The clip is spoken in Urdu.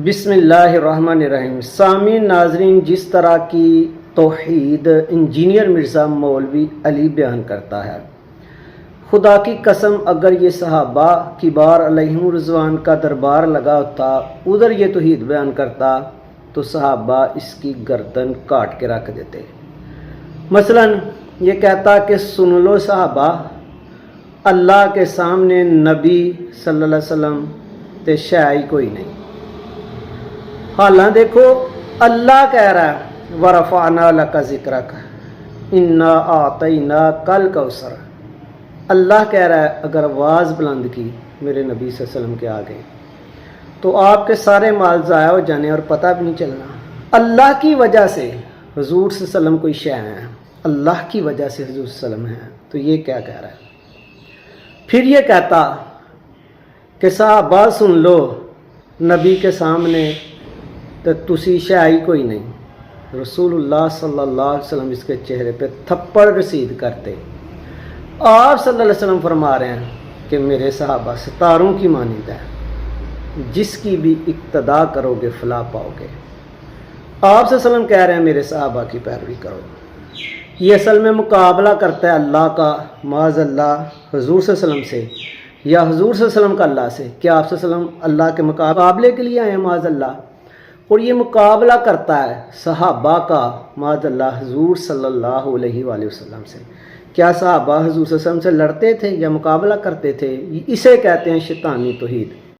بسم اللہ الرحمن الرحیم۔ سامعین ناظرین، جس طرح کی توحید انجینئر مرزا مولوی علی بیان کرتا ہے، خدا کی قسم اگر یہ صحابہ کبار علیہم رضوان کا دربار لگا ہوتا، ادھر یہ توحید بیان کرتا تو صحابہ اس کی گردن کاٹ کے رکھ دیتے۔ مثلا یہ کہتا کہ سن لو صحابہ، اللہ کے سامنے نبی صلی اللہ علیہ وسلم تے شے کوئی نہیں۔ حالاں دیکھو اللہ کہہ رہا ہے وَرَفَعْنَا لَكَ ذِكْرَكَ إِنَّا أَعْطَيْنَاكَ الْكَوْثَرَ۔ اللہ کہہ رہا ہے اگر آواز بلند کی میرے نبی صلی اللہ علیہ وسلم کے آگے تو آپ کے سارے مال ضائع ہو جانے اور پتہ بھی نہیں چلنا۔ اللہ کی وجہ سے حضور صلی اللہ علیہ وسلم کوئی شے ہے، اللہ کی وجہ سے حضور صلی اللہ علیہ وسلم ہے، تو یہ کیا کہہ رہا ہے؟ پھر یہ کہتا کہ صحابہ سن لو، نبی کے سامنے تو تسی شاہی کوئی نہیں۔ رسول اللہ صلی اللہ علیہ وسلم اس کے چہرے پہ تھپڑ رسید کرتے۔ آپ صلی اللہ علیہ وسلم فرما رہے ہیں کہ میرے صحابہ ستاروں کی مانند ہے، جس کی بھی اقتداء کرو گے فلاح پاؤ گے۔ آپ صلی اللہ علیہ وسلم کہہ رہے ہیں میرے صحابہ کی پیروی کرو۔ یہ اصل میں مقابلہ کرتا ہے اللہ کا معاذ اللہ حضور صلی اللہ علیہ وسلم سے، یا حضور صلی اللہ علیہ وسلم کا اللہ سے، کہ آپ صلی اللہ علیہ وسلم اللہ کے مقابلے کے لیے آئے ہیں معاذ اللہ، اور یہ مقابلہ کرتا ہے صحابہ کا معاذ اللہ حضور صلی اللہ علیہ وآلہ وسلم سے۔ کیا صحابہ حضور صلی اللہ علیہ وسلم سے لڑتے تھے یا مقابلہ کرتے تھے؟ اسے کہتے ہیں شیطانی توحید۔